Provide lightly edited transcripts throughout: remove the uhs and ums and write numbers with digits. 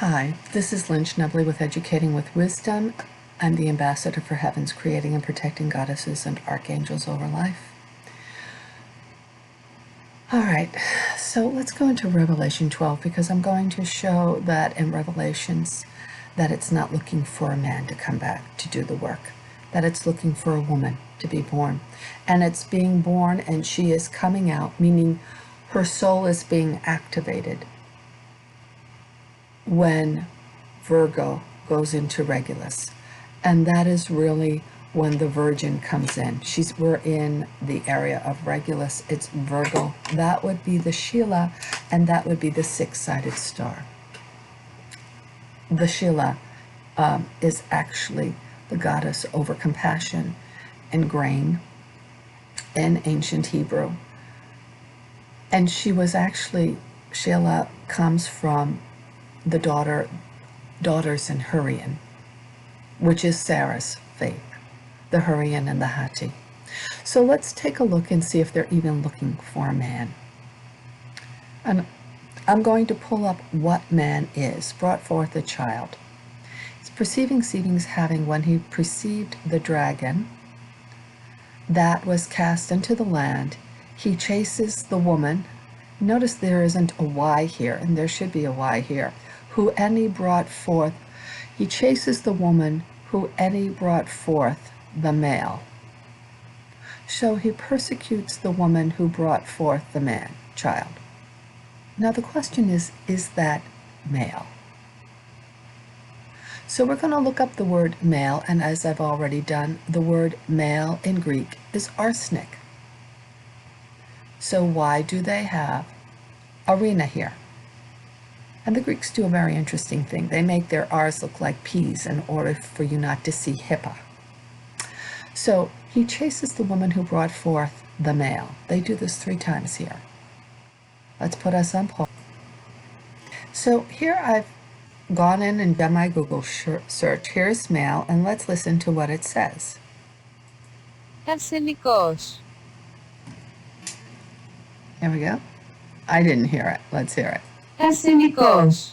Hi, this is Lynn Schnebley with Educating with Wisdom. I'm the ambassador for Heaven's creating and protecting goddesses and archangels over life. All right, so let's go into Revelation 12 because I'm going to show that in Revelations that it's not looking for a man to come back to do the work, that it's looking for a woman to be born. And it's being born and she is coming out, meaning her soul is being activated when Virgo goes into Regulus. And that is really when the Virgin comes in. We're in the area of Regulus. It's Virgo. That would be the Sheila, and that would be the six-sided star. The Sheila is actually the goddess over compassion and grain in ancient Hebrew. And she was actually, Sheila comes from the daughters in Arren, which is Sarah's faith, the Arren and the Hatti. So let's take a look and see if they're even looking for a man. And I'm going to pull up what man is, brought forth a child. It's perceiving seedings having when he perceived the dragon that was cast into the land, he chases the woman. Notice there isn't a Y here, and there should be a Y here. Who any brought forth, he chases the woman who any brought forth the male. So he persecutes the woman who brought forth the man, child. Now the question is that male? So we're going to look up the word male, and as I've already done, the word male in Greek is arsenic. So why do they have Arrena here? And the Greeks do a very interesting thing. They make their R's look like P's in order for you not to see Hebah. So he chases the woman who brought forth the male. They do this 3 times here. Let's put us on pause. So here I've gone in and done my Google search. Here's male, and let's listen to what it says. Arsenikos. Here we go. I didn't hear it. Let's hear it. Arsenikos.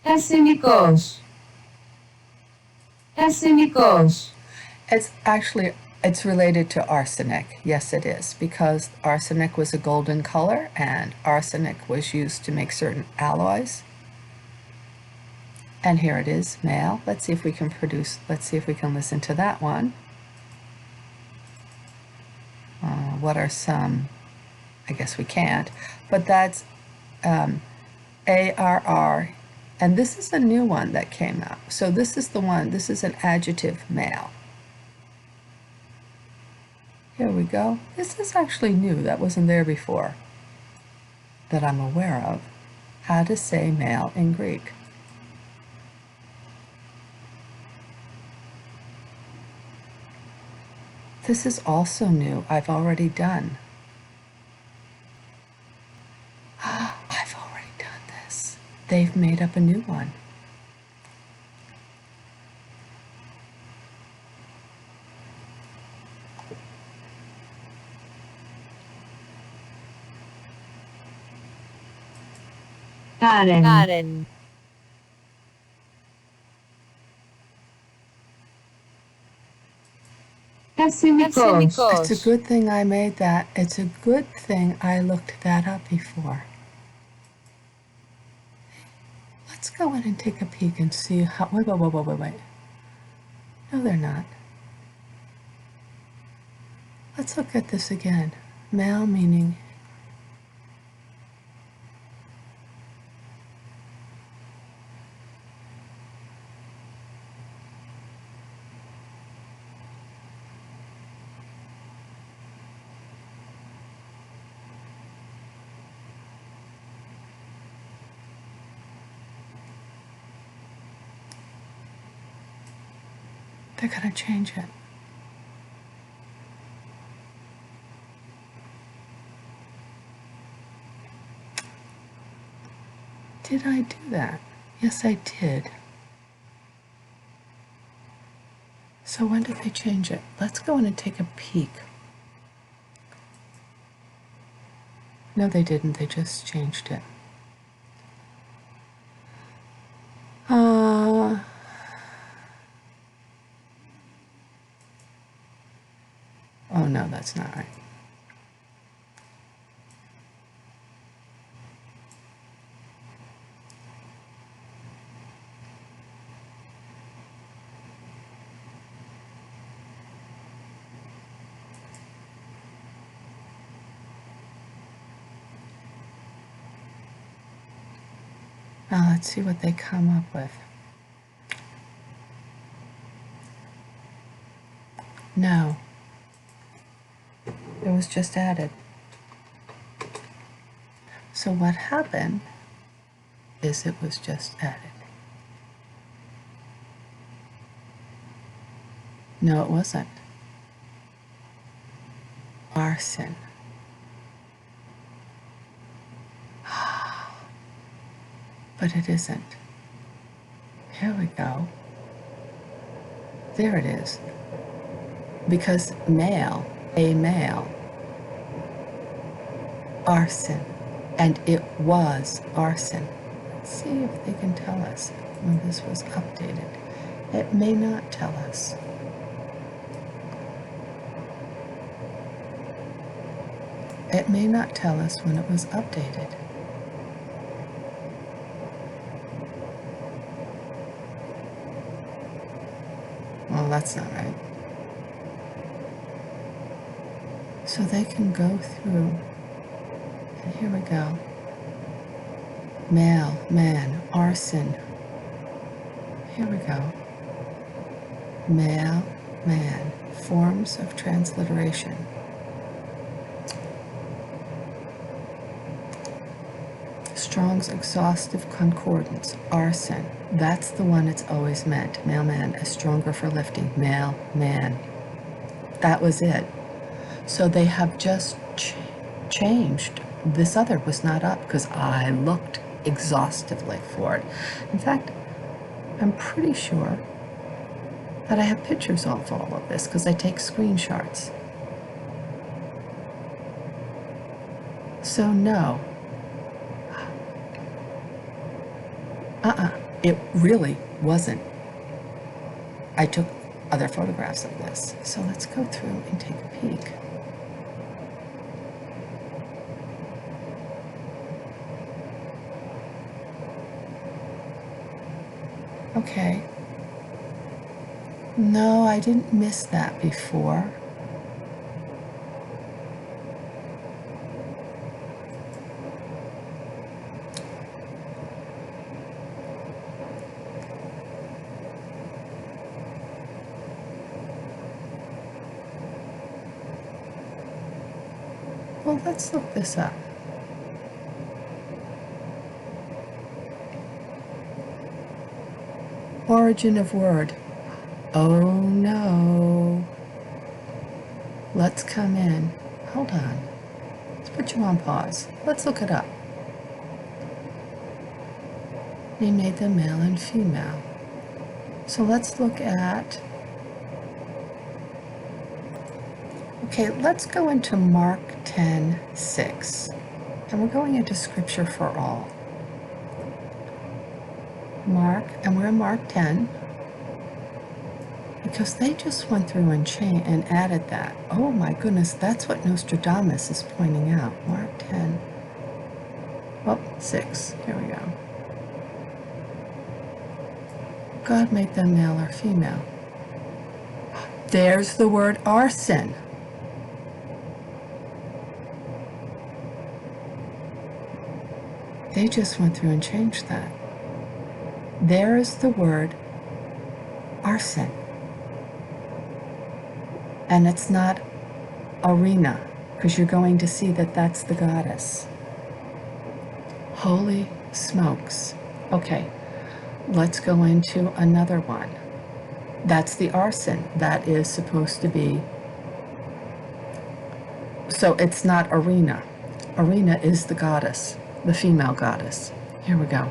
Arsenikos. Arsenikos. It's related to arsenic. Yes, it is, because arsenic was a golden color and arsenic was used to make certain alloys. And here it is, male. Let's see if we can listen to that one. What are some? I guess we can't, but that's ARR, and this is a new one that came out. So this is the one, this is an adjective male. Here we go. This is actually new. That wasn't there before that I'm aware of. How to say male in Greek. This is also new. I've already done. I've already done this. They've made up a new one. Arren. Arsenikos. It's a good thing I made that. It's a good thing I looked that up before. Let's go in and take a peek and see how. Wait. No, they're not. Let's look at this again. Male meaning. They're going to change it. Did I do that? Yes, I did. So when did they change it? Let's go in and take a peek. No, they didn't. They just changed it. Oh no, that's not right. Now let's see what they come up with. No, it was just added. So what happened is it was just added. No, it wasn't. Arsen. But it isn't. Here we go. There it is. Because male, a male, Arsen, and it was Arsen. Let's see if they can tell us when this was updated. It may not tell us. It may not tell us when it was updated. Well, that's not right. So they can go through, and here we go. Male, man, arson. Here we go. Male, man, forms of transliteration. Strong's exhaustive concordance, arsen. That's the one it's always meant. Male, man is stronger for lifting. Male, man. That was it. So they have just changed. This other was not up because I looked exhaustively for it. In fact, I'm pretty sure that I have pictures of all of this because I take screenshots. So no. It really wasn't. I took other photographs of this. So let's go through and take a peek. Okay. No, I didn't miss that before. Well, let's look this up. Origin of word. Oh no. Let's come in. Hold on. Let's put you on pause. Let's look it up. They made them male and female. So let's look at, okay, let's go into Mark 10:6. And we're going into scripture for all. Mark, and we're in Mark 10. Because they just went through and added that. Oh my goodness, that's what Nostradamus is pointing out. Mark 10. Oh, 6. Here we go. God made them male or female. There's the word arsen. They just went through and changed that. There is the word arsen. And it's not Arrena, because you're going to see that that's the goddess. Holy smokes. Okay, let's go into another one. That's the Arsen. That is supposed to be, so it's not Arrena. Arrena is the goddess, the female goddess. Here we go.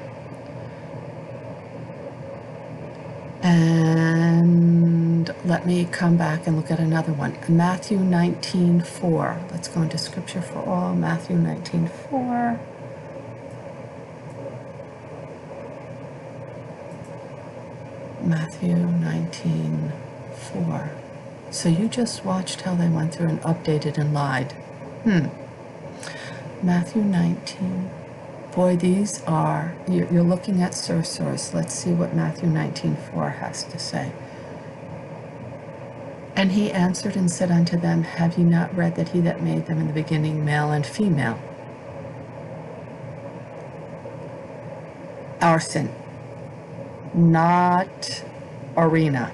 And let me come back and look at another one. Matthew 19:4. Let's go into scripture for all. Matthew 19:4. Matthew 19:4. So you just watched how they went through and updated and lied. Matthew 19. Boy, these are, you're looking at source. Let's see what Matthew 19:4 has to say. And he answered and said unto them, have ye not read that he that made them in the beginning male and female? Arsen, not Arrena.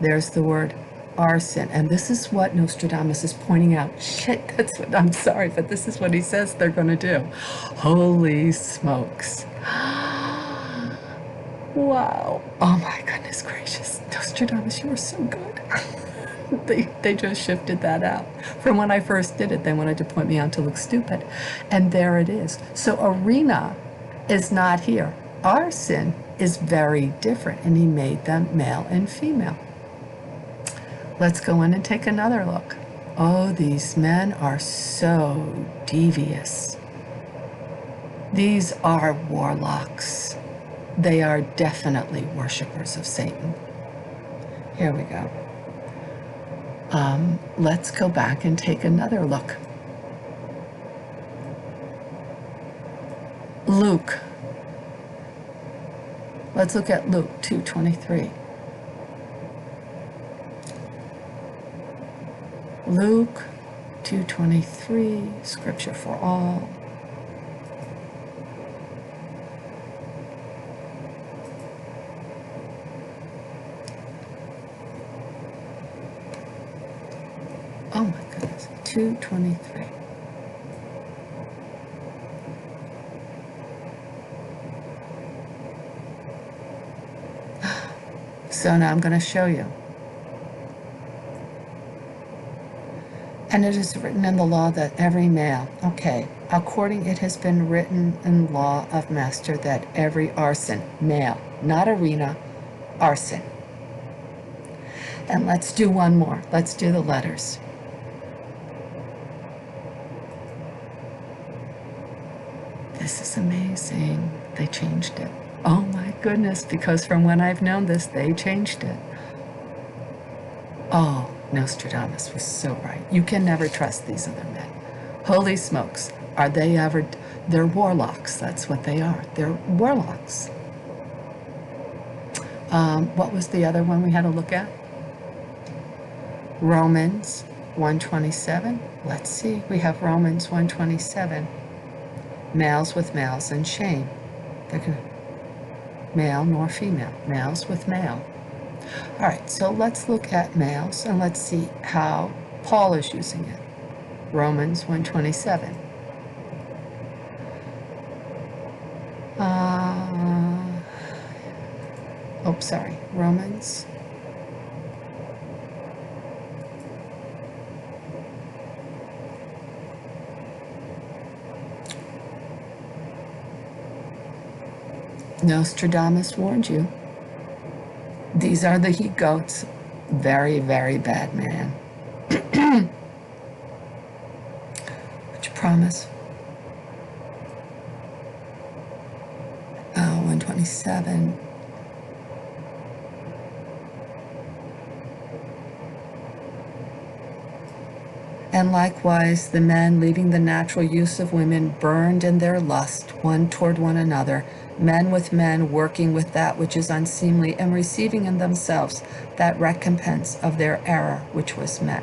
There's the word Arsen. And this is what Nostradamus is pointing out. Shit, that's what, I'm sorry, but this is what he says they're going to do. Holy smokes. Wow. Oh my goodness gracious. Nostradamus, you are so good. They just shifted that out. From when I first did it, they wanted to point me out to look stupid. And there it is. So Arrena is not here. Arsen is very different, and he made them male and female. Let's go in and take another look. Oh, these men are so devious. These are warlocks. They are definitely worshipers of Satan. Here we go. Let's go back and take another look. Luke. Let's look at Luke 2:23. Luke 2:23, scripture for all. Oh my goodness, 2:23. So now I'm going to show you. And it is written in the law that every male, okay, according it has been written in law of master that every arson, male, not Arrena, arson. And let's do one more. Let's do the letters. This is amazing. They changed it. Oh my goodness, because from when I've known this, they changed it. Oh, Nostradamus was so right. You can never trust these other men. Holy smokes. Are they ever? They're warlocks. That's what they are. They're warlocks. What was the other one we had to look at? Romans 1:27. Let's see. We have Romans 1:27. Males with males and shame. They're gonna, male nor female. Males with male. All right, so let's look at males and let's see how Paul is using it. Romans 1:27. Romans. Nostradamus warned you. These are the he-goats. Very, very bad man. Would you promise? 127. And likewise, the men, leaving the natural use of women, burned in their lust one toward one another, men with men, working with that which is unseemly, and receiving in themselves that recompense of their error which was met.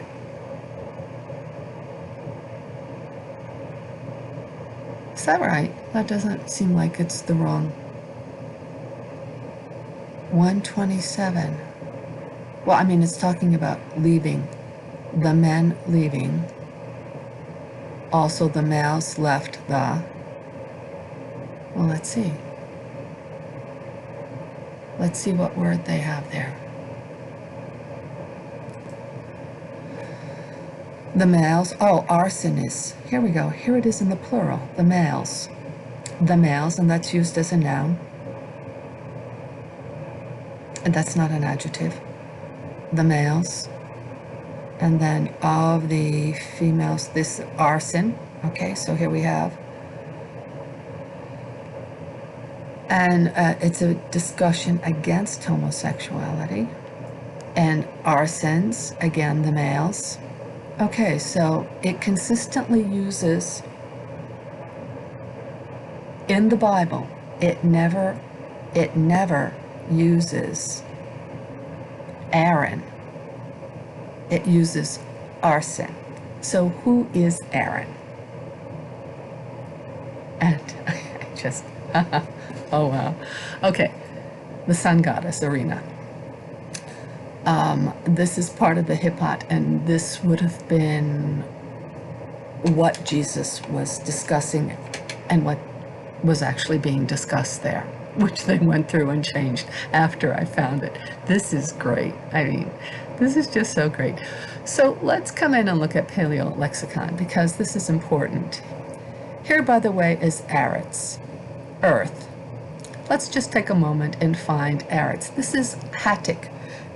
Is that right? That doesn't seem like it's the wrong. 127. Well, I mean, it's talking about leaving. The men leaving. Also the males left the. Well, let's see. Let's see what word they have there. The males. Oh, arsen is. Here we go. Here it is in the plural. The males. The males, and that's used as a noun. And that's not an adjective. The males. And then of the females, this arsen. Okay, so here we have. And it's a discussion against homosexuality. and Arsens, again the males. Okay, so it consistently uses, in the Bible, it never uses Arren. It uses Arsen. So who is Arren? And I just, oh wow. Okay, the sun goddess, Arrena. This is part of the Hepat, and this would have been what Jesus was discussing and what was actually being discussed there, which they went through and changed after I found it. This is great. I mean, this is just so great. So let's come in and look at Paleo Lexicon, because this is important. Here, by the way, is Arets, earth. Let's just take a moment and find Arets. This is Hattic.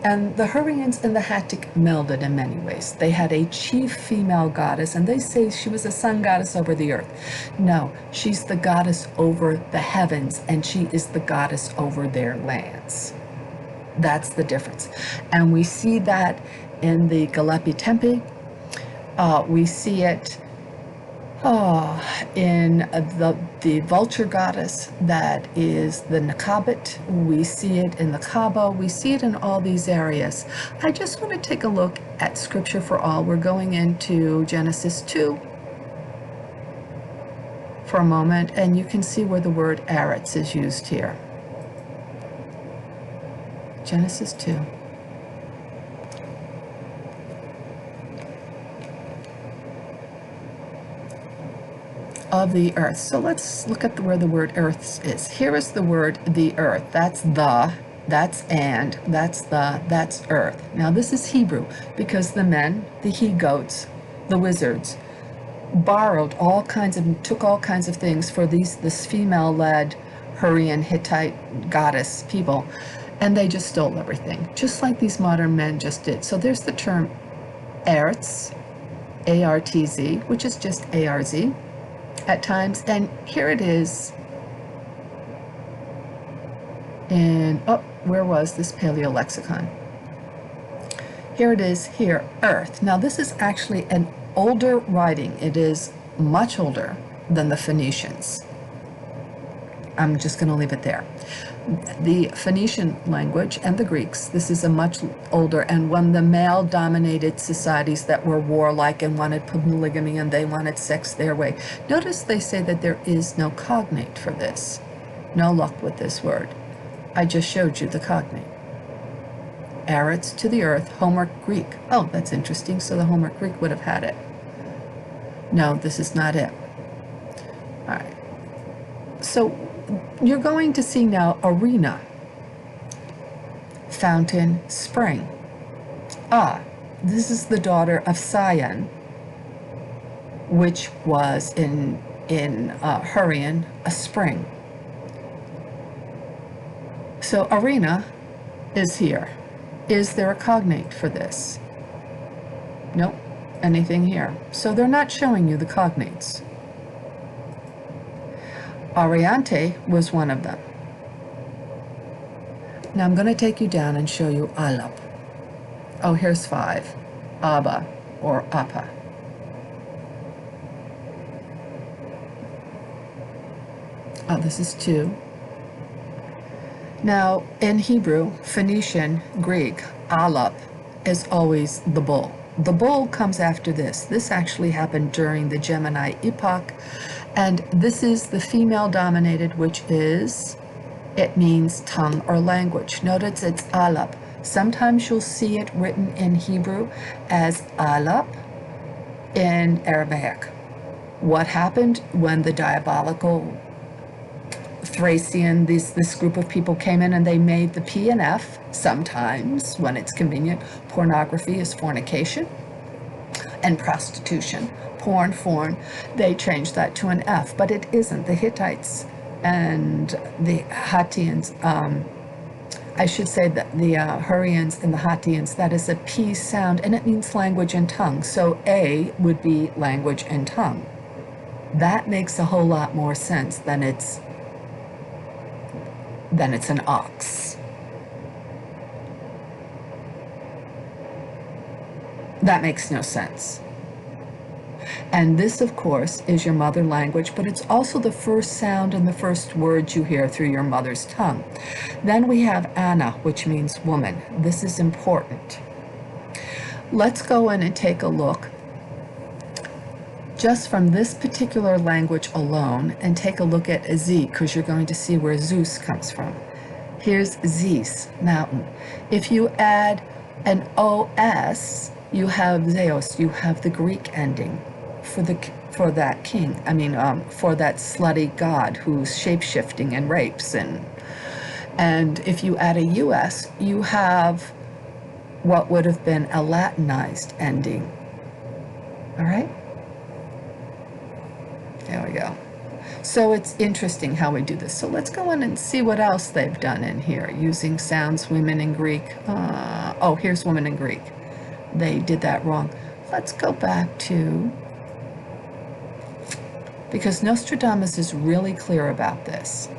And the Hurrians and the Hattic melded in many ways. They had a chief female goddess, and they say she was a sun goddess over the earth. No, she's the goddess over the heavens, and she is the goddess over their lands. That's the difference. And we see that in the Galepi Tempi. We see it in the vulture goddess that is the Nakabit. We see it in the Kaaba. We see it in all these areas. I just want to take a look at Scripture for All. We're going into Genesis 2 for a moment, and you can see where the word Arets is used here. Genesis 2. Of the earth. So let's look at where the word earth is. Here is the word the earth. That's the, that's and, that's the, that's earth. Now this is Hebrew, because the men, the he-goats, the wizards, borrowed all kinds of, took all kinds of things for this female-led Hurrian Hittite goddess people, and they just stole everything, just like these modern men just did. So there's the term Arts, A-R-T-Z, which is just A-R-Z at times, and here it is in, where was this Paleo Lexicon? Here it is here, earth. Now this is actually an older writing. It is much older than the Phoenicians. I'm just going to leave it there. The Phoenician language and the Greeks, this is a much older, and when the male-dominated societies that were warlike and wanted polygamy and they wanted sex their way. Notice they say that there is no cognate for this. No luck with this word. I just showed you the cognate. Arets to the earth, Homeric Greek. Oh, that's interesting. So the Homeric Greek would have had it. No, this is not it. All right. So you're going to see now Arrena, fountain, spring. This is the daughter of Sion, which was in Hurrian, a spring. So Arrena is here. Is there a cognate for this? Nope, anything here. So they're not showing you the cognates. Ariante was one of them. Now I'm going to take you down and show you Alap. Oh, here's 5. Abba or Appa. Oh, this is 2. Now, in Hebrew, Phoenician, Greek, Alap is always the bull. The bull comes after this. This actually happened during the Gemini epoch. And this is the female-dominated, which is, it means tongue or language. Notice it's alap. Sometimes you'll see it written in Hebrew as alap in Arabic. What happened when the diabolical Thracian, this group of people came in and they made the P and F, sometimes when it's convenient. Pornography is fornication and prostitution. Porn, they changed that to an F, but it isn't. The Hittites and the Hattians, I should say that the Hurrians and the Hattians, that is a P sound, and it means language and tongue. So A would be language and tongue. That makes a whole lot more sense than it's an ox. That makes no sense. And this, of course, is your mother language, but it's also the first sound and the first word you hear through your mother's tongue. Then we have Anna, which means woman. This is important. Let's go in and take a look just from this particular language alone and take a look at Z, because you're going to see where Zeus comes from. Here's Zis, mountain. If you add an OS, you have Zeus, you have the Greek ending for that king. For that slutty god who's shape-shifting and rapes. And if you add a US, you have what would have been a Latinized ending. All right? There we go. So it's interesting how we do this. So let's go in and see what else they've done in here using sounds, women in Greek. Oh, here's women in Greek. They did that wrong. Let's go back to, because Nostradamus is really clear about this.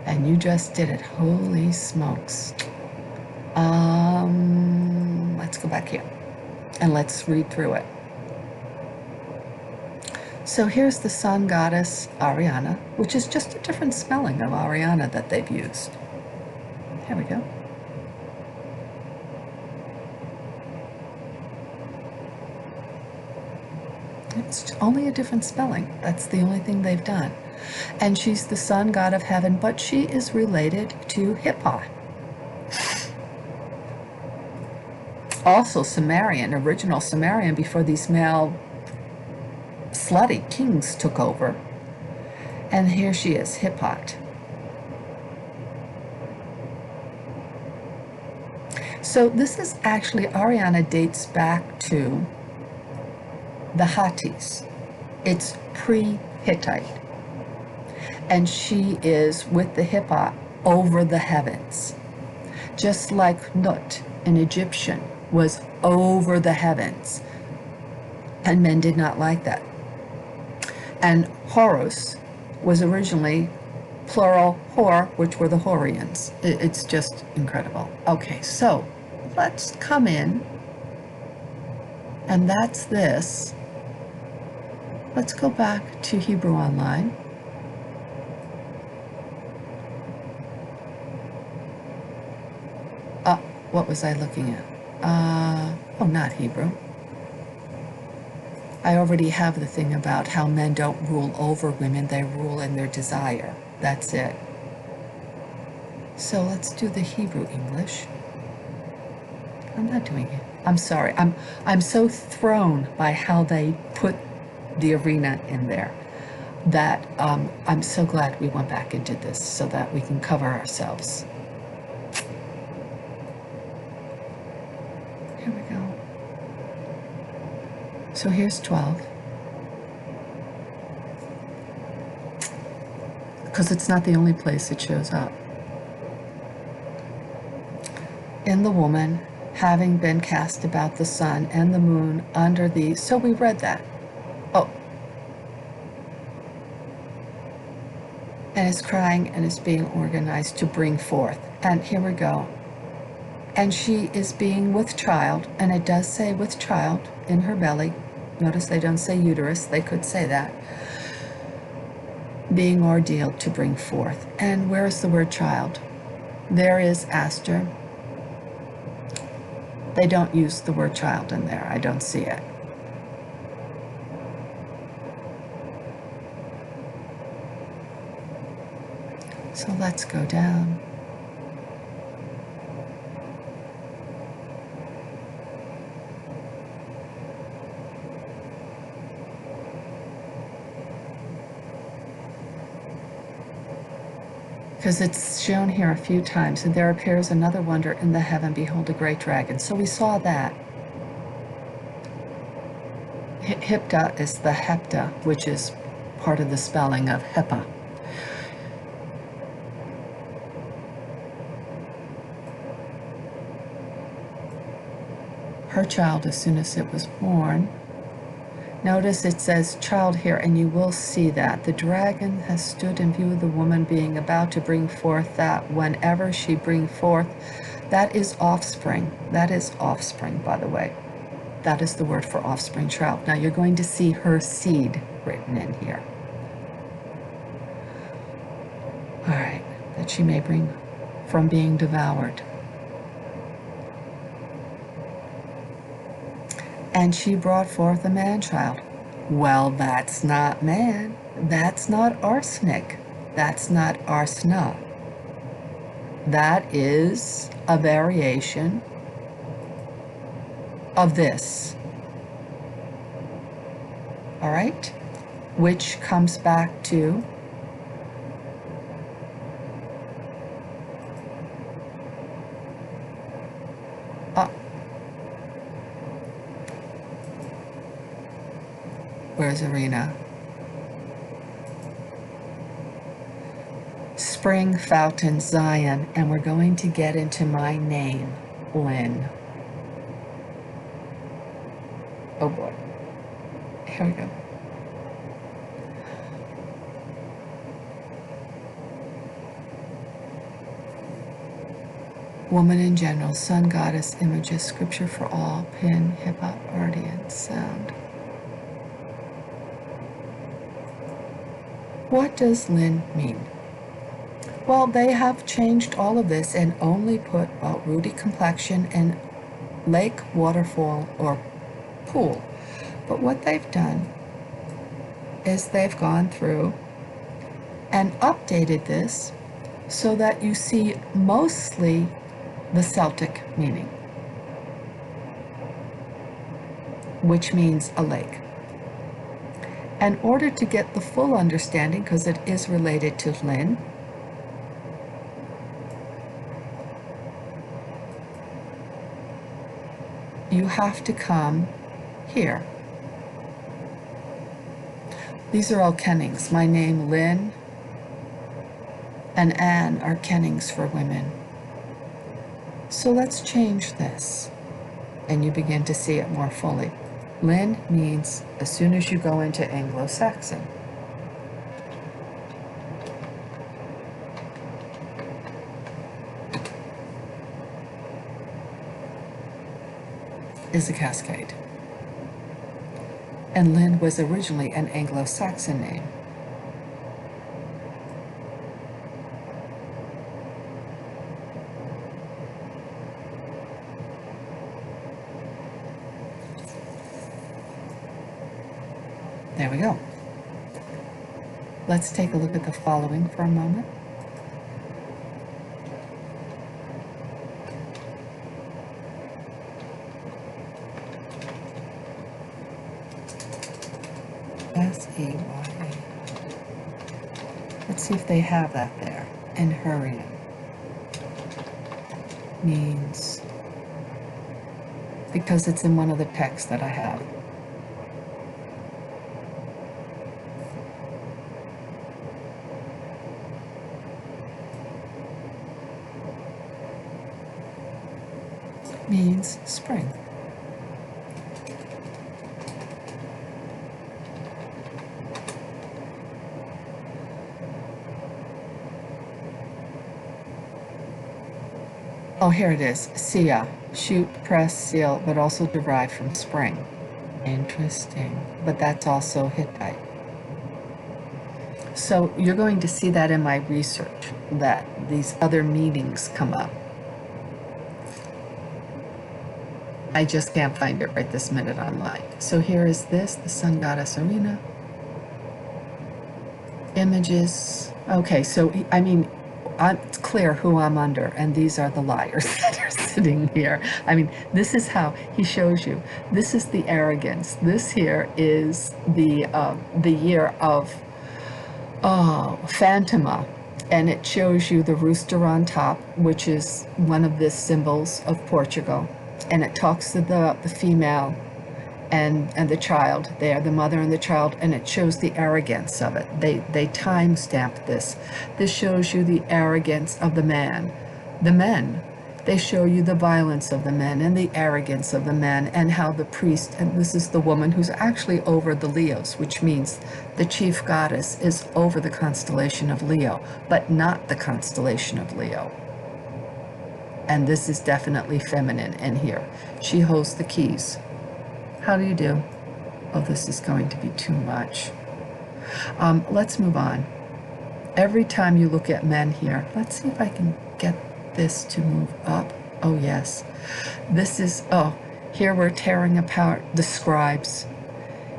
And you just did it. Holy smokes. Let's go back here and let's read through it. So here's the sun goddess Arrina, which is just a different spelling of Ariana that they've used. Here we go. It's only a different spelling. That's the only thing they've done. And she's the sun god of heaven, but she is related to Hepat. Also Sumerian, original Sumerian, before these male slutty kings took over. And here she is, Hepat. So this is actually, Ariana dates back to the Hattis. It's pre-Hittite. And she is with the Hepat over the heavens. Just like Nut, an Egyptian, was over the heavens. And men did not like that. And Horus was originally plural Hor, which were the Horians. It's just incredible. Okay, so let's come in. And that's this. Let's go back to Hebrew Online. What was I looking at? Oh, not Hebrew. I already have the thing about how men don't rule over women, they rule in their desire. That's it. So let's do the Hebrew English. I'm not doing it. I'm sorry. I'm so thrown by how they put the Arrena in there that I'm so glad we went back and did this so that we can cover ourselves. Here we go. So here's 12. Because it's not the only place it shows up. In the woman, having been cast about the sun and the moon under the... So we read that. Oh. And is crying and is being organized to bring forth. And here we go. And she is being with child, and it does say with child in her belly. Notice they don't say uterus, they could say that. Being ordealed to bring forth. And where is the word child? There is Aster. They don't use the word child in there. I don't see it. So let's go down. Because it's shown here a few times, and there appears another wonder in the heaven, behold a great dragon. So we saw that. Hipta is the hepta, which is part of the spelling of Hepa. Her child, as soon as it was born. Notice it says child here, and you will see that. The dragon has stood in view of the woman being about to bring forth that whenever she bring forth, that is offspring. That is offspring, by the way. That is the word for offspring, child. Now you're going to see her seed written in here. All right, that she may bring from being devoured. And she brought forth a man-child. Well, that's not man. That's not arsenic. That's not arsena. That is a variation of this. All right? Which comes back to where's Arrena? Spring, Fountain, Zion, and we're going to get into my name, Lynn. Oh boy. Here we go. Woman in general, sun, goddess, images, scripture for all, pin, Hepat, Arden, sound. What does Lynn mean? Well, they have changed all of this and only put ruddy complexion and lake, waterfall, or pool. But what they've done is they've gone through and updated this so that you see mostly the Celtic meaning, which means a lake. In order to get the full understanding, because it is related to Lynn, you have to come here. These are all kennings. My name, Lynn, and Anne are kennings for women. So let's change this, and you begin to see it more fully. Lynn means as soon as you go into Anglo-Saxon. Is a cascade. And Lynn was originally an Anglo-Saxon name. There we go. Let's take a look at the following for a moment. S-E-Y-A. Let's see if they have that there. And hurry means, because it's in one of the texts that I have. Means spring. Oh, here it is. Sia, shoot, press, seal, but also derived from spring. Interesting. But that's also Hittite. So you're going to see that in my research, that these other meanings come up. I just can't find it right this minute online. So here is this, the sun goddess Arrina. Images. Okay, so I mean, it's clear who I'm under, and these are the liars that are sitting here. I mean, this is how he shows you. This is the arrogance. This here is the year of Phantoma, and it shows you the rooster on top, which is one of the symbols of Portugal. And it talks to the female and the child there, the mother and the child, and it shows the arrogance of it. They time stamped this. This shows you the arrogance of the man. The men, they show you the violence of the men and the arrogance of the men, and how the priest, and this is the woman who's actually over the Leos, which means the chief goddess is over the constellation of Leo, but not the constellation of Leo. And this is definitely feminine in here. She holds the keys. How do you do? Oh, this is going to be too much. Let's move on. Every time you look at men here, let's see if I can get this to move up. Oh, yes. This is, oh, here we're tearing apart the scribes.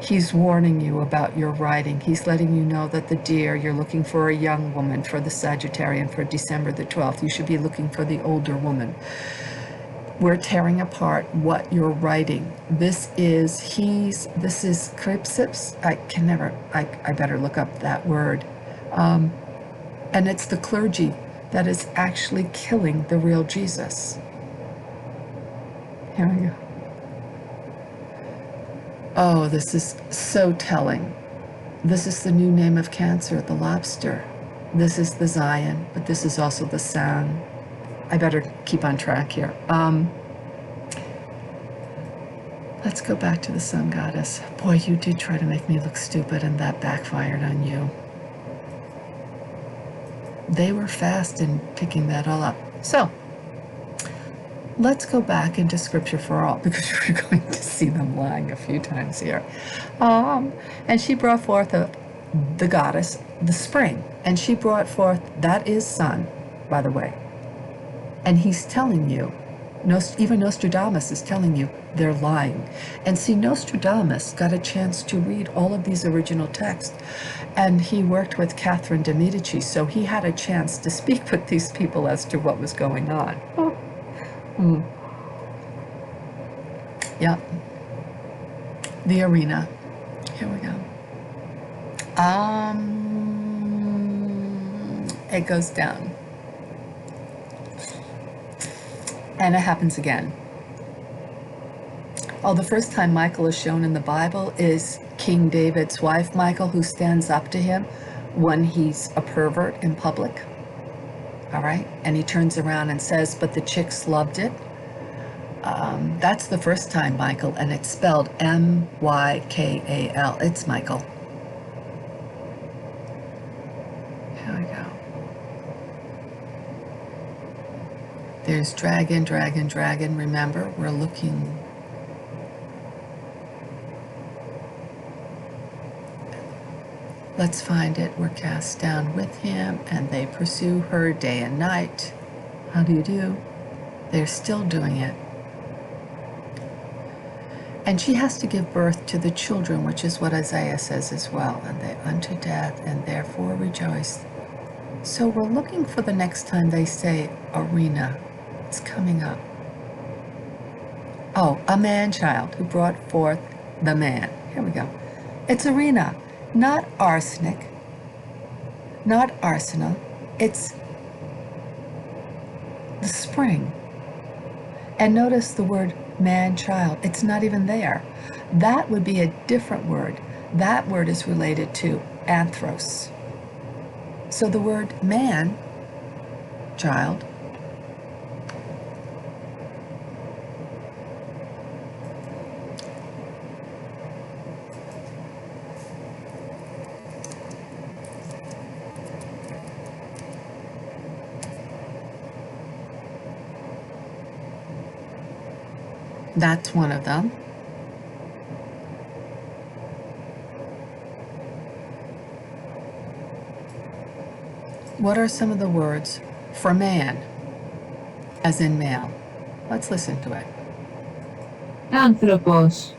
He's warning you about your writing. He's letting you know that the deer, you're looking for a young woman for the Sagittarian for December the 12th. You should be looking for the older woman. We're tearing apart what you're writing. This is crypsips. I better look up that word. And it's the clergy that is actually killing the real Jesus. Here we go. Oh, this is so telling. This is the new name of Cancer, the lobster. This is the Zion, but this is also the Sun. I better keep on track here. Let's go back to the Sun Goddess. Boy, you did try to make me look stupid, and that backfired on you. They were fast in picking that all up. So, let's go back into Scripture for all, because we're going to see them lying a few times here. And she brought forth the goddess, the spring. And she brought forth, that is sun, by the way. And he's telling you, even Nostradamus is telling you, they're lying. And see, Nostradamus got a chance to read all of these original texts. And he worked with Catherine de' Medici, so he had a chance to speak with these people as to what was going on. Yep. The Arrena. Here we go. It goes down. And it happens again. Oh, the first time Michael is shown in the Bible is King David's wife, Michael, who stands up to him when he's a pervert in public. All right? And he turns around and says, but the chicks loved it. That's the first time, Michael, and it's spelled M-Y-K-A-L. It's Michael. Here we go. There's dragon, dragon, dragon. Remember, we're looking. Let's find it. We're cast down with him, and they pursue her day and night. How do you do? They're still doing it. And she has to give birth to the children, which is what Isaiah says as well. And they unto death, and therefore rejoice. So we're looking for the next time they say Arrena. It's coming up. Oh, a man-child who brought forth the man. Here we go. It's Arrena, not arsenic, not arsenal. It's the spring. And notice the word man-child. It's not even there. That would be a different word. That word is related to anthros. So the word man, child, that's one of them. What are some of the words for man, as in male? Let's listen to it. Anthropos.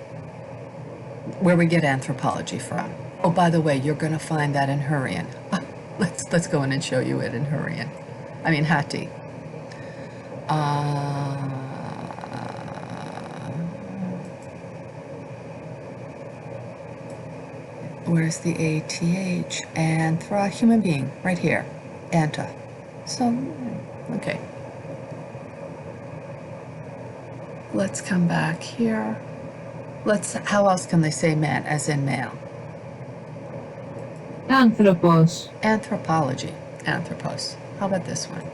Where we get anthropology from. Oh, by the way, you're going to find that in Hurrian. Let's go in and show you it in Hurrian. I mean, Hatti. Where's the ATH? Anthra, human being, right here. Anta. So, okay. Let's come back here. How else can they say man, as in male? Anthropos. Anthropology. Anthropos. How about this one?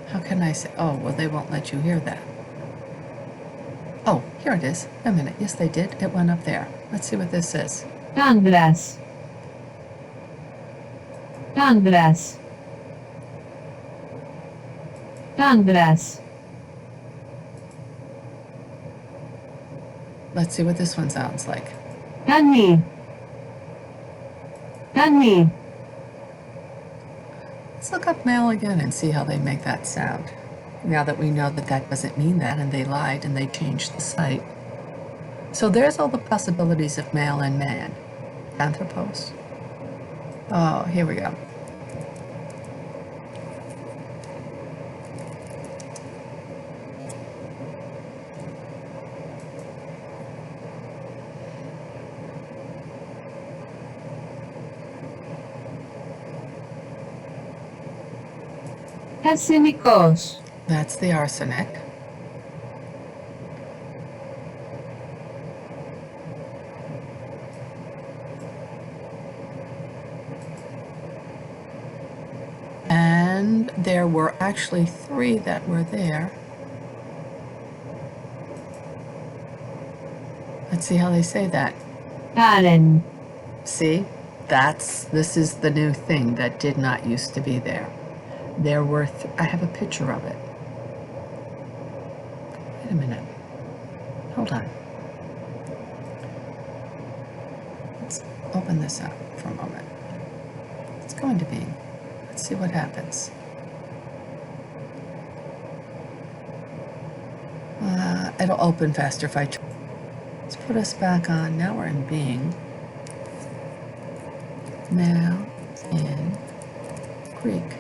How can I say? Oh, well, they won't let you hear that. Oh, here it is. A minute. Yes, they did. It went up there. Let's see what this is. Andras. Andras. Tangras. Let's see what this one sounds like. Tanhi. Tanhi. Let's look up male again and see how they make that sound. Now that we know that that doesn't mean that, and they lied and they changed the site. So there's all the possibilities of male and man. Anthropos. Oh, here we go. Arsenikos. That's the arsenic. And there were actually 3 that were there. Let's see how they say that. Arren. See, this is the new thing that did not used to be there. There were, I have a picture of it. Wait a minute. Hold on. Let's open this up for a moment. Let's go into being. Let's see what happens. It'll open faster if I try. Let's put us back on. Now we're in being. Now in Greek.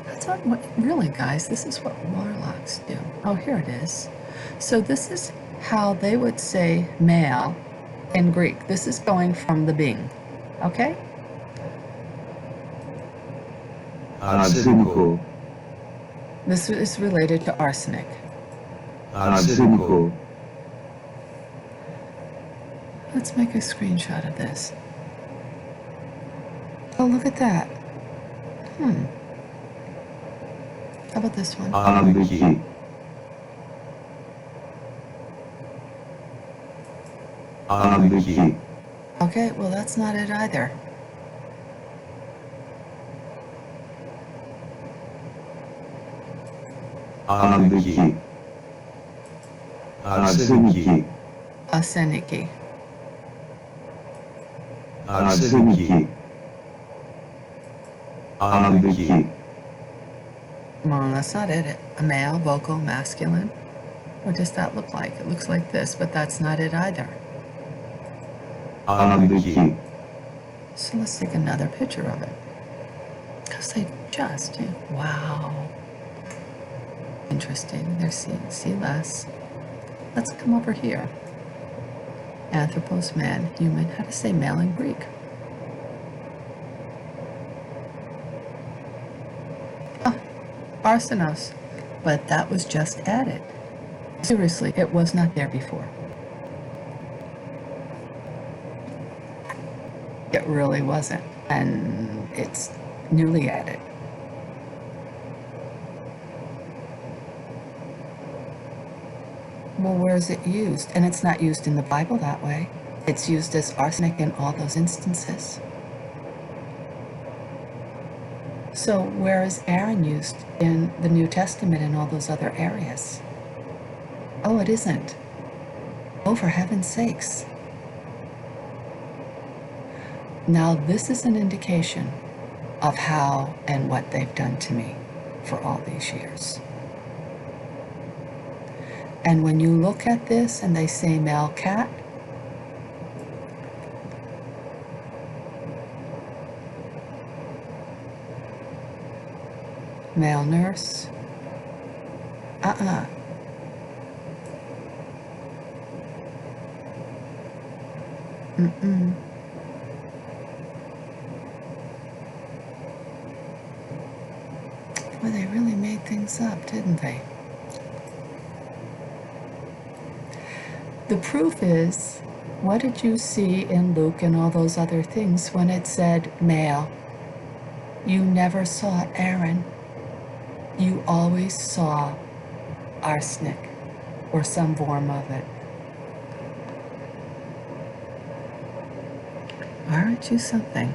That's not what, really, guys, this is what warlocks do. Oh, here it is. So this is how they would say male in Greek. This is going from the being. Okay? Arseniko. This is related to arsenic. Arseniko. Let's make a screenshot of this. Oh, look at that. How about this one? Anandaki. Anandaki. Okay, well, that's not it either. Anandaki. Arseniki. Arseniki. Arseniki. Anandaki. Well, that's not it. A male, vocal, masculine. What does that look like? It looks like this, but that's not it either. Anandaki. So let's take another picture of it. Because they just, wow. Interesting. There's see less. Let's come over here. Anthropos, man, human. How to say male in Greek? Arsenos. But that was just added. Seriously, it was not there before. It really wasn't. And it's newly added. Well, where is it used? And it's not used in the Bible that way. It's used as arsenic in all those instances. So where is Arren used in the New Testament and all those other areas? Oh, it isn't. Oh, for heaven's sakes. Now, this is an indication of how and what they've done to me for all these years. And when you look at this and they say male cat, male nurse, Well, they really made things up, didn't they? The proof is, what did you see in Luke and all those other things when it said male? You never saw Arren. You always saw arsenic or some form of it. Aren't you something?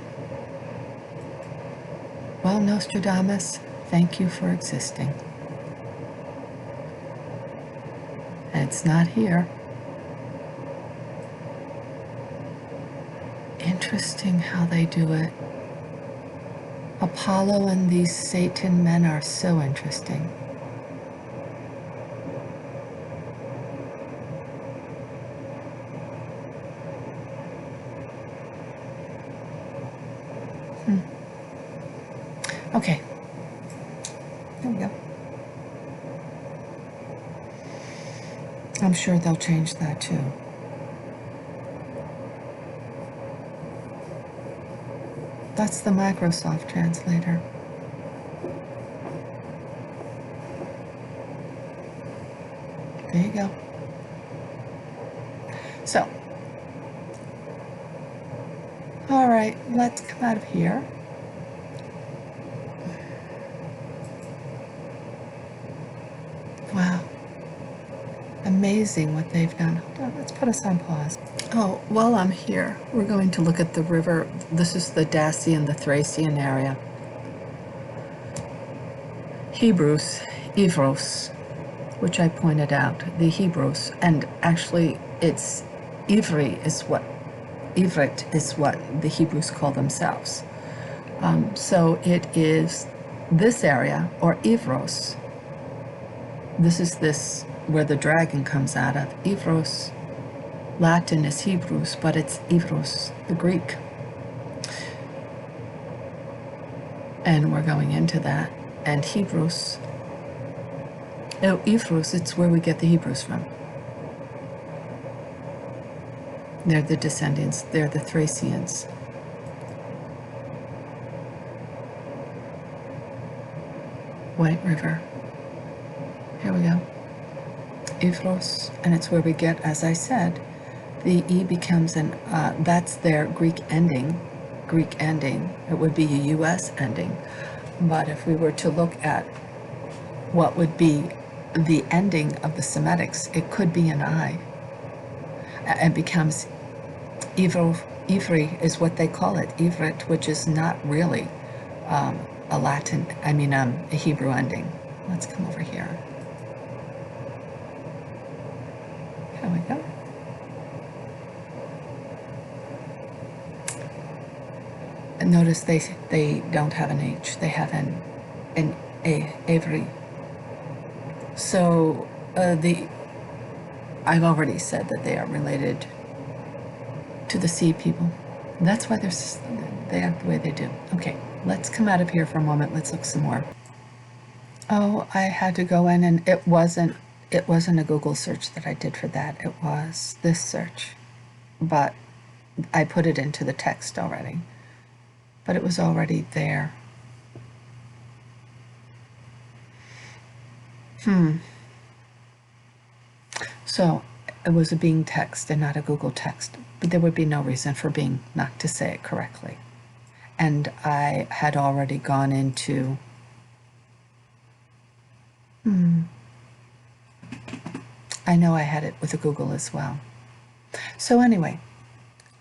Well, Nostradamus, thank you for existing. It's not here. Interesting how they do it. Apollo and these Satan men are so interesting. Okay. There we go. I'm sure they'll change that too. That's the Microsoft translator. There you go. So, all right, let's come out of here. Wow. Amazing what they've done. Hold on, let's put us on pause. Oh, while I'm here, we're going to look at the river. This is the Dacian, the Thracian area. Hebrews, Ivros, which I pointed out, the Hebrews, and actually it's Ivrit is what the Hebrews call themselves. So it is this area, or Ivros. This is this where the dragon comes out of. Ivros. Latin is Hebrews, but it's Ivros, the Greek. And we're going into that. And Hebrews, Ivros, it's where we get the Hebrews from. They're the descendants, they're the Thracians. White River. Here we go. Ivros, and it's where we get, as I said, the E becomes that's their Greek ending. It would be a US ending. But if we were to look at what would be the ending of the Semitics, it could be an I. It becomes Ivri is what they call it, Ivrit, which is not really a Hebrew ending. Let's come over here. There we go. And notice they don't have an H, they have an Avery. So I've already said that they are related to the sea people. That's why they act the way they do. Okay, let's come out of here for a moment. Let's look some more. Oh, I had to go in, and it wasn't a Google search that I did for that. It was this search, but I put it into the text already. But it was already there. So it was a Bing text and not a Google text, but there would be no reason for Bing not to say it correctly. And I had already gone into I know I had it with a Google as well. So anyway,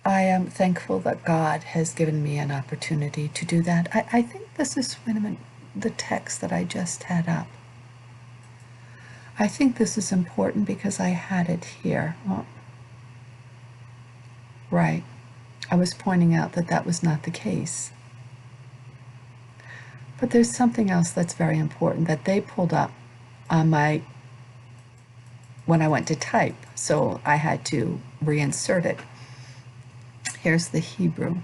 I am thankful that God has given me an opportunity to do that. I think this is, wait a minute, the text that I just had up. I think this is important because I had it here. Well, right. I was pointing out that that was not the case. But there's something else that's very important that they pulled up on when I went to type, so I had to reinsert it. Here's the Hebrew.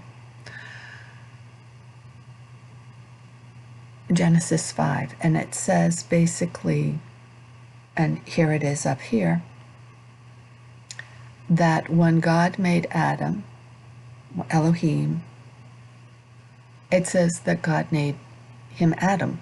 Genesis 5, and it says basically, and here it is up here, that when God made Adam, Elohim, it says that God named him Adam.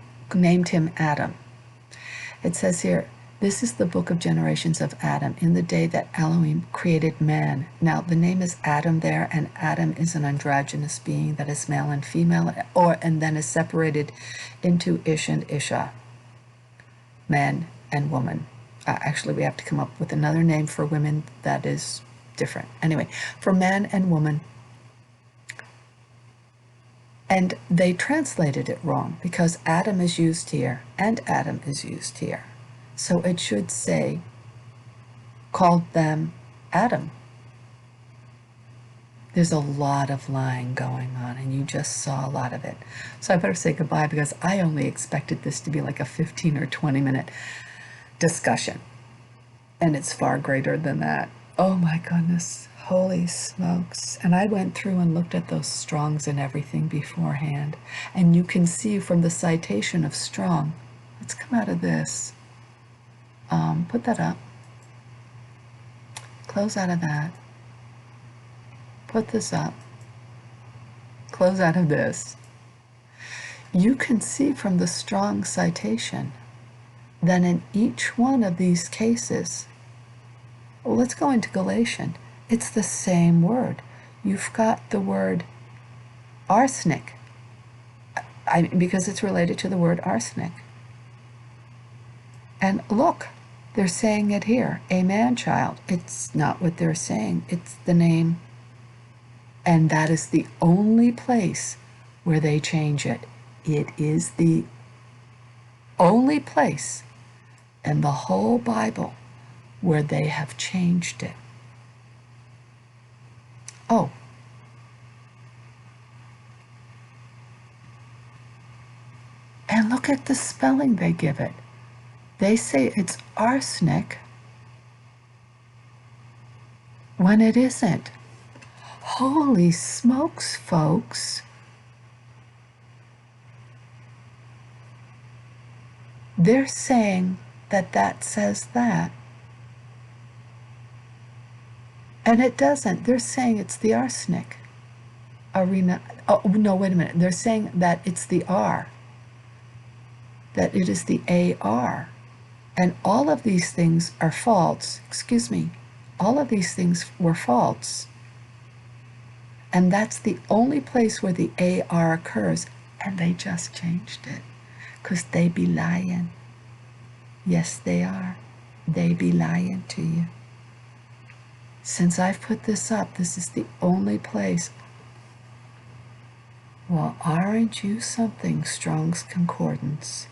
It says here, this is the book of generations of Adam, in the day that Elohim created man. Now, the name is Adam there, and Adam is an androgynous being that is male and female, and then is separated into Ish and Isha, man and woman. Actually, we have to come up with another name for women that is different. Anyway, for man and woman. And they translated it wrong because Adam is used here and Adam is used here. So it should say called them Adam. There's a lot of lying going on, and you just saw a lot of it. So I better say goodbye, because I only expected this to be like a 15 or 20-minute discussion. And it's far greater than that. Oh my goodness. Holy smokes. And I went through and looked at those Strongs and everything beforehand. And you can see from the citation of Strong. Let's come out of this. Put that up. Close out of that. Put this up. Close out of this. You can see from the Strong citation that in each one of these cases, well, let's go into Galatian. It's the same word. You've got the word arsenic, because it's related to the word arsenic. And look, they're saying it here, a man-child. It's not what they're saying. It's the name. And that is the only place where they change it. It is the only place in the whole Bible where they have changed it. Oh. And look at the spelling they give it. They say it's arsenic when it isn't. Holy smokes, folks. They're saying that that says that. And it doesn't. They're saying it's the arsenic. Arena. Oh, no, wait a minute. They're saying that it's the R. That it is the AR. And all of these things are false. Excuse me. All of these things were false. And that's the only place where the AR occurs. And they just changed it. Because they be lying. Yes, they are. They be lying to you. Since I've put this up, this is the only place. Well, aren't you something, Strong's Concordance?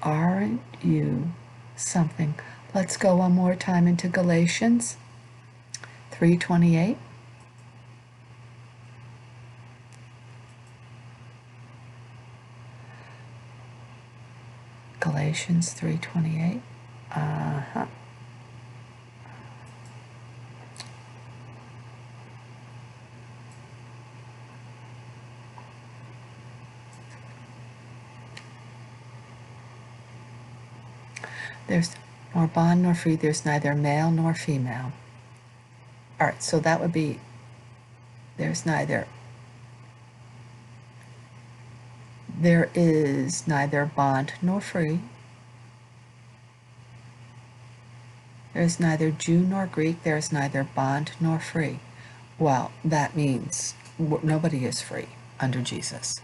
Aren't you something? Let's go one more time into Galatians 3:28. Galatians 3:28. There's nor bond nor free, there's neither male nor female. All right, so that would be, there is neither bond nor free. There is neither Jew nor Greek. There is neither bond nor free. Well, that means nobody is free under Jesus.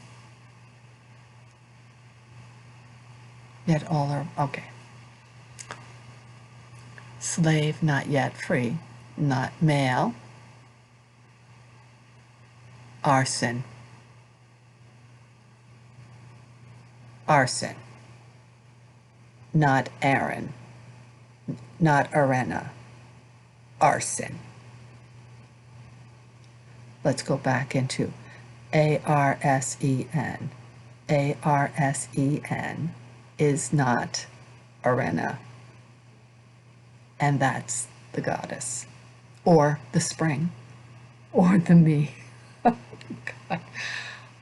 Yet all are, okay. Slave, not yet free, not male. Arsen. Arsen. Not Arren. Not Arrena. Arsen. Let's go back into Arsen. Arsen is not Arrena. And that's the goddess, or the spring, or the me. Oh, God.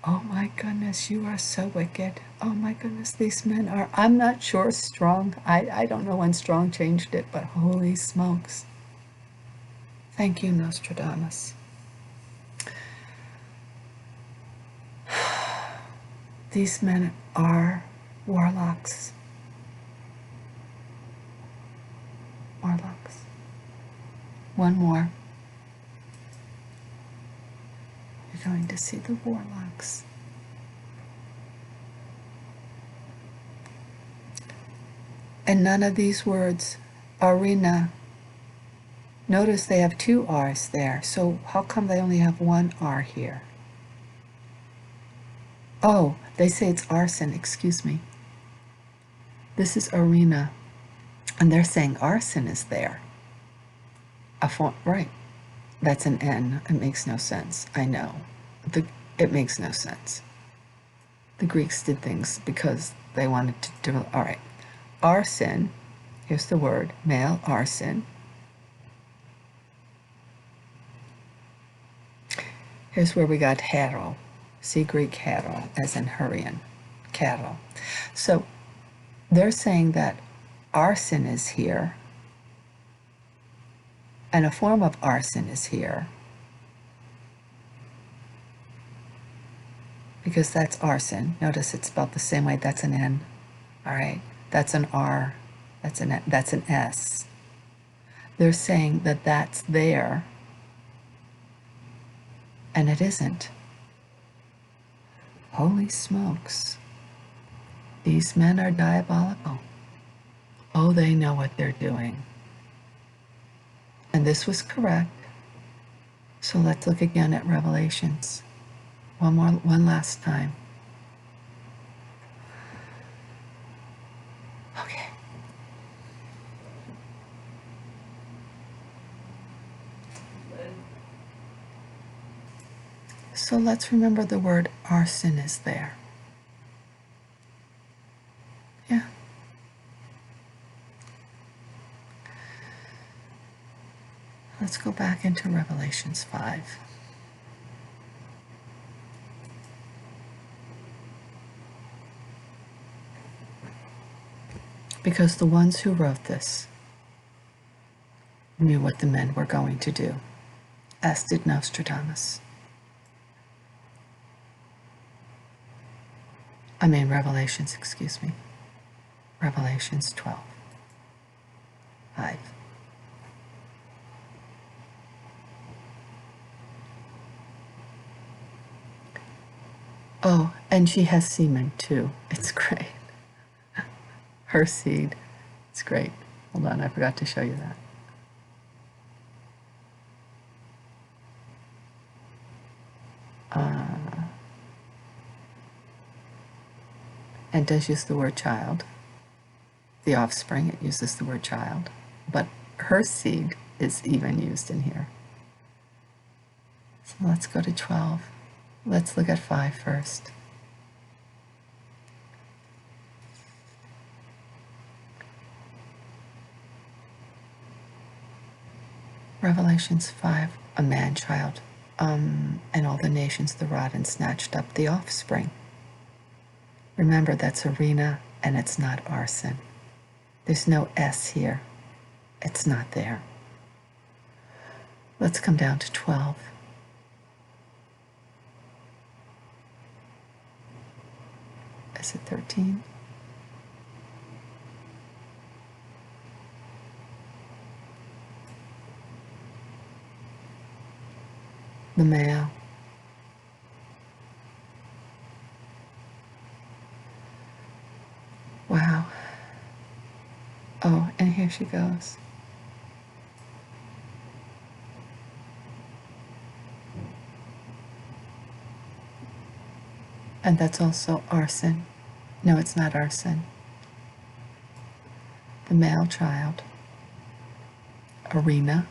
Oh my goodness, you are so wicked. Oh my goodness, these men are, I'm not sure Strong, I don't know when Strong changed it, but holy smokes. Thank you, Nostradamus. These men are warlocks. Warlocks. One more. You're going to see the warlocks. And none of these words, Arrena, notice they have two R's there. So how come they only have one R here? Oh, they say it's Arsen, excuse me. This is Arrena, and they're saying Arsen is there. Right. That's an N. It makes no sense. I know. It makes no sense. The Greeks did things because they wanted to do. All right. Arsen, here's the word, male arsen. Here's where we got hero. See Greek hero, as in Hurrian, cattle. So they're saying that arsen is here, and a form of arsen is here, because that's arsen. Notice it's spelled the same way. That's an N. All right. That's an R. That's an S. They're saying that that's there, and it isn't. Holy smokes. These men are diabolical. Oh, they know what they're doing. And this was correct. So let's look again at Revelations. One last time. Okay. So let's remember the word arsen is there. Yeah. Let's go back into Revelations 5. Because the ones who wrote this knew what the men were going to do, as did Nostradamus. Revelations, excuse me. Revelations 12. 5. Oh, and she has semen too. It's great. Her seed. It's great. Hold on, I forgot to show you that. And does use the word child. The offspring, it uses the word child. But her seed is even used in here. So let's go to 12. Let's look at 5 first. Revelations 5, a man-child, and all the nations the rod and snatched up the offspring. Remember, that's Arrena, and it's not Arsen. There's no S here. It's not there. Let's come down to 12. Is it 13? The male. Wow. Oh, and here she goes. And that's also Arsen. No, it's not Arsen. The male child. Arrena.